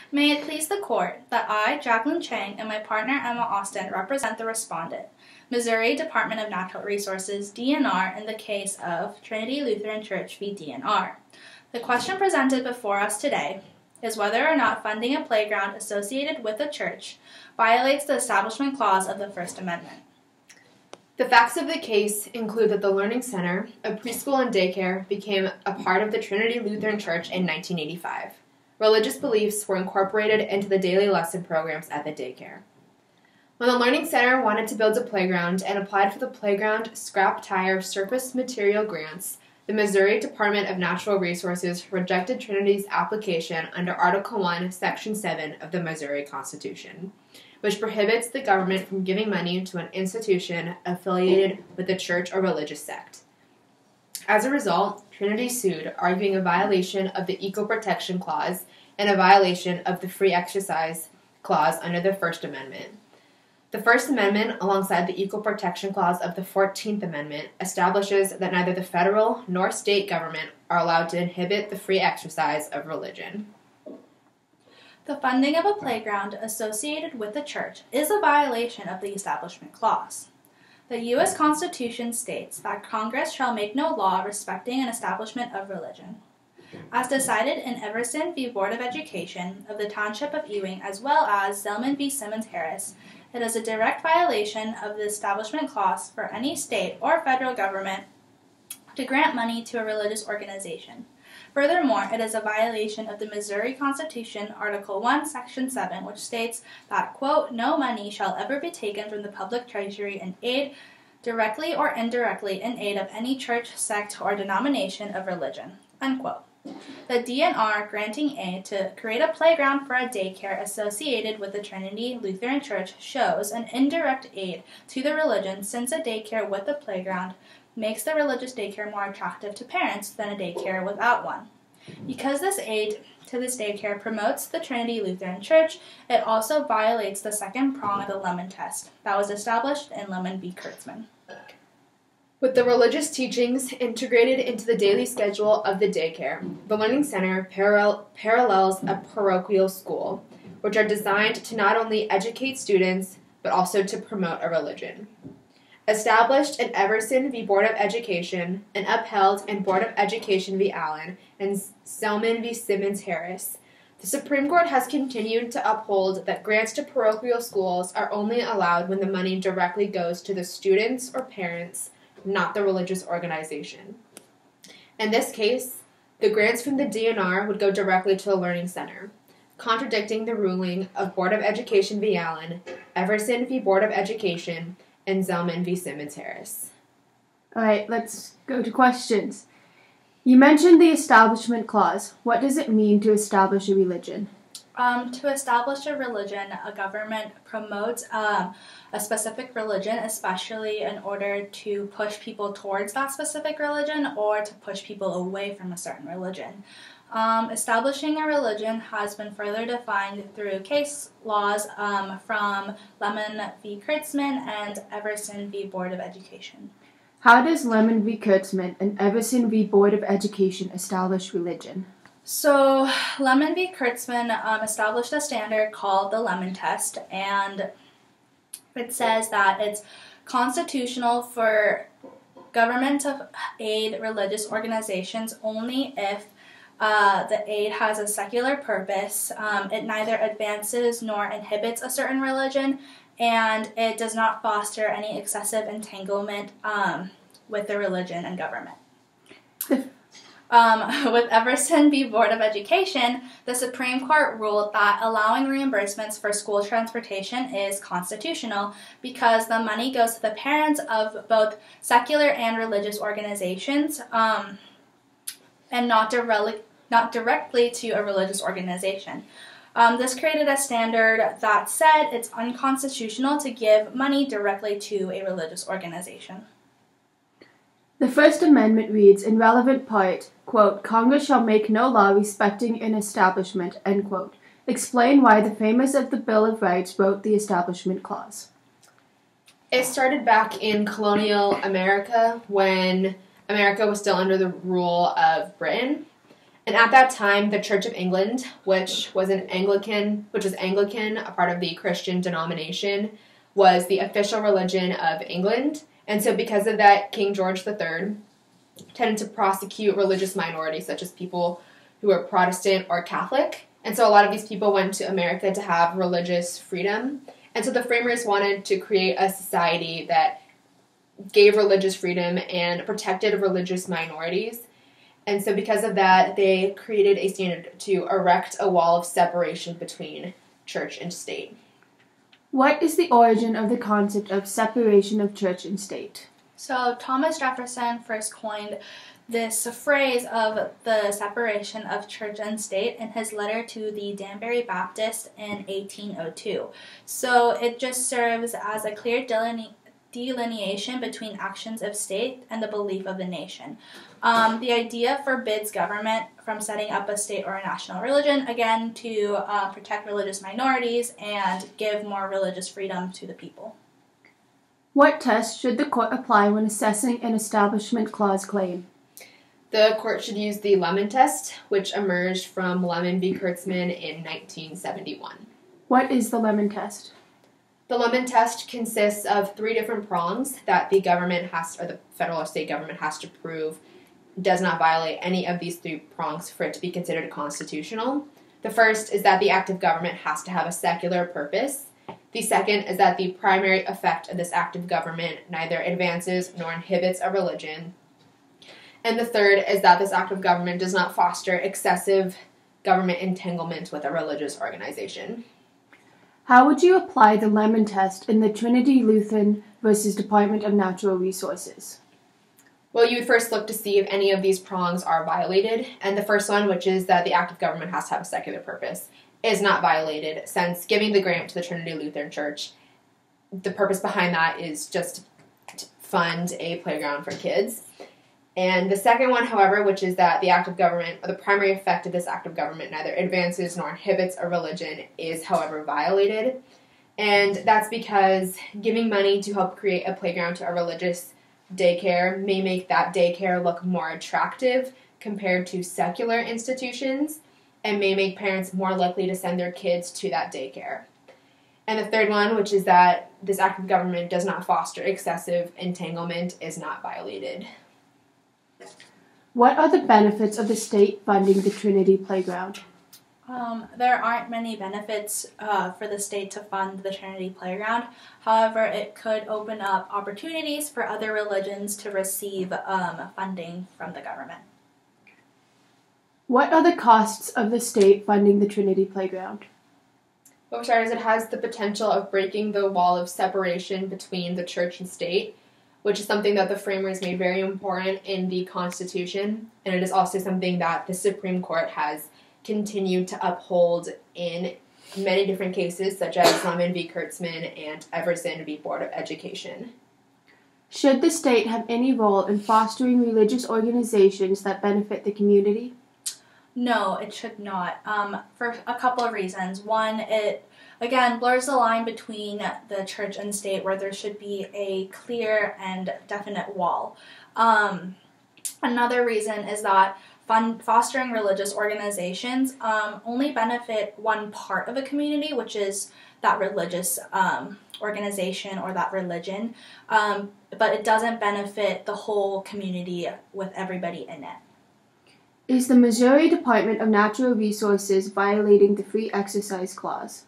May it please the Court that I, Jacklin Chang, and my partner Emma Austin represent the respondent, Missouri Department of Natural Resources, DNR, in the case of Trinity Lutheran Church v. DNR. The question presented before us today is whether or not funding a playground associated with a church violates the Establishment Clause of the First Amendment. The facts of the case include that the Learning Center, a preschool and daycare, became a part of the Trinity Lutheran Church in 1985. Religious beliefs were incorporated into the daily lesson programs at the daycare. When the Learning Center wanted to build a playground and applied for the Playground Scrap Tire Surface Material Grants, the Missouri Department of Natural Resources rejected Trinity's application under Article 1, Section 7 of the Missouri Constitution, which prohibits the government from giving money to an institution affiliated with a church or religious sect. As a result, Trinity sued, arguing a violation of the Equal Protection Clause and a violation of the Free Exercise Clause under the First Amendment. The First Amendment, alongside the Equal Protection Clause of the 14th Amendment, establishes that neither the federal nor state government are allowed to inhibit the free exercise of religion. The funding of a playground associated with a church is a violation of the Establishment Clause. The U.S. Constitution states that Congress shall make no law respecting an establishment of religion. As decided in Everson v. Board of Education of the Township of Ewing, as well as Zelman v. Simmons-Harris, it is a direct violation of the Establishment Clause for any state or federal government to grant money to a religious organization. Furthermore, it is a violation of the Missouri Constitution, Article 1, Section 7, which states that, quote, no money shall ever be taken from the public treasury in aid, directly or indirectly, in aid of any church, sect, or denomination of religion, unquote. The DNR granting aid to create a playground for a daycare associated with the Trinity Lutheran Church shows an indirect aid to the religion, since a daycare with a playground makes the religious daycare more attractive to parents than a daycare without one. Because this aid to this daycare promotes the Trinity Lutheran Church, it also violates the second prong of the Lemon Test that was established in Lemon v. Kurtzman. With the religious teachings integrated into the daily schedule of the daycare, the Learning Center parallels a parochial school, which are designed to not only educate students, but also to promote a religion. Established in Everson v. Board of Education and upheld in Board of Education v. Allen and Zelman v. Simmons-Harris, the Supreme Court has continued to uphold that grants to parochial schools are only allowed when the money directly goes to the students or parents, not the religious organization. In this case, the grants from the DNR would go directly to the Learning Center, contradicting the ruling of Board of Education v. Allen, Everson v. Board of Education, and Zelman v. Simmons-Harris. All right, let's go to questions. You mentioned the Establishment Clause. What does it mean to establish a religion? To establish a religion, a government promotes a specific religion, especially in order to push people towards that specific religion or to push people away from a certain religion. Establishing a religion has been further defined through case laws from Lemon v. Kurtzman and Everson v. Board of Education. How does Lemon v. Kurtzman and Everson v. Board of Education establish religion? So, Lemon v. Kurtzman established a standard called the Lemon Test, and it says that it's constitutional for government to aid religious organizations only if the aid has a secular purpose, it neither advances nor inhibits a certain religion, and it does not foster any excessive entanglement with the religion and government. With Everson v. Board of Education, the Supreme Court ruled that allowing reimbursements for school transportation is constitutional because the money goes to the parents of both secular and religious organizations, and not directly to a religious organization. This created a standard that said it's unconstitutional to give money directly to a religious organization. The First Amendment reads, in relevant part, quote, Congress shall make no law respecting an establishment, end quote. Explain why the framers of the Bill of Rights wrote the Establishment Clause. It started back in colonial America when America was still under the rule of Britain. And at that time, the Church of England, which was Anglican, a part of the Christian denomination, was the official religion of England. And so because of that, King George III tended to prosecute religious minorities, such as people who were Protestant or Catholic. And so a lot of these people went to America to have religious freedom. And so the framers wanted to create a society that gave religious freedom and protected religious minorities. And so because of that, they created a standard to erect a wall of separation between church and state. What is the origin of the concept of separation of church and state? So Thomas Jefferson first coined this phrase of the separation of church and state in his letter to the Danbury Baptist in 1802. So it just serves as a clear delineation between actions of state and the belief of the nation. The idea forbids government from setting up a state or a national religion, again, to protect religious minorities and give more religious freedom to the people. What test should the court apply when assessing an Establishment Clause claim? The court should use the Lemon test, which emerged from Lemon v. Kurtzman in 1971. What is the Lemon test? The Lemon test consists of 3 different prongs that the federal or state government has to prove does not violate any of these 3 prongs for it to be considered constitutional. The first is that the act of government has to have a secular purpose. The second is that the primary effect of this act of government neither advances nor inhibits a religion. And the third is that this act of government does not foster excessive government entanglement with a religious organization. How would you apply the Lemon test in the Trinity Lutheran versus Department of Natural Resources? Well, you would first look to see if any of these prongs are violated, and the first one, which is that the act of government has to have a secular purpose, is not violated, since giving the grant to the Trinity Lutheran Church, the purpose behind that is just to fund a playground for kids. And the second one, however, which is that the act of government, or the primary effect of this act of government, neither advances nor inhibits a religion, is, however, violated. And that's because giving money to help create a playground to a religious daycare may make that daycare look more attractive compared to secular institutions, and may make parents more likely to send their kids to that daycare. And the third one, which is that this act of government does not foster excessive entanglement, is not violated. What are the benefits of the state funding the Trinity Playground? There aren't many benefits for the state to fund the Trinity Playground. However, it could open up opportunities for other religions to receive funding from the government. What are the costs of the state funding the Trinity Playground? Well, for starters, it has the potential of breaking the wall of separation between the church and state, which is something that the framers made very important in the Constitution, and it is also something that the Supreme Court has continued to uphold in many different cases, such as Lemon v. Kurtzman and Everson v. Board of Education. Should the state have any role in fostering religious organizations that benefit the community? No, it should not, for a couple of reasons. One, it, again, blurs the line between the church and state, where there should be a clear and definite wall. Another reason is that fostering religious organizations only benefit one part of a community, which is that religious organization or that religion, but it doesn't benefit the whole community with everybody in it. Is the Missouri Department of Natural Resources violating the Free Exercise Clause?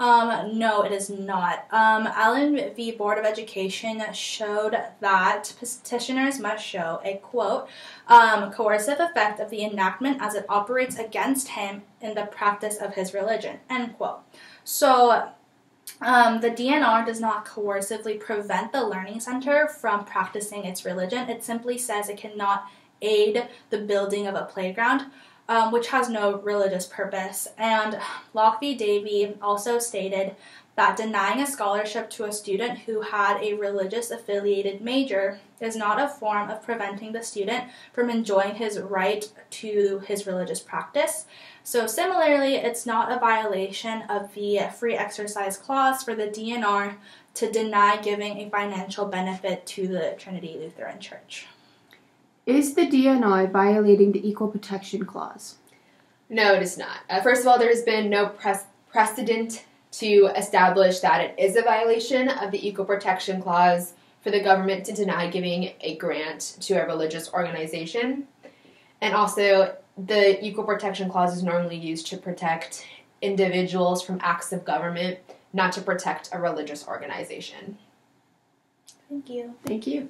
No, it is not. Allen v. Board of Education showed that petitioners must show a, quote, coercive effect of the enactment as it operates against him in the practice of his religion, end quote. So, the DNR does not coercively prevent the Learning Center from practicing its religion. It simply says it cannot aid the building of a playground, which has no religious purpose. And Locke v. Davey also stated that denying a scholarship to a student who had a religious-affiliated major is not a form of preventing the student from enjoying his right to his religious practice. So similarly, it's not a violation of the Free Exercise Clause for the DNR to deny giving a financial benefit to the Trinity Lutheran Church. Is the DNR violating the Equal Protection Clause? No, it is not. First of all, there has been no precedent to establish that it is a violation of the Equal Protection Clause for the government to deny giving a grant to a religious organization. And also, the Equal Protection Clause is normally used to protect individuals from acts of government, not to protect a religious organization. Thank you. Thank you.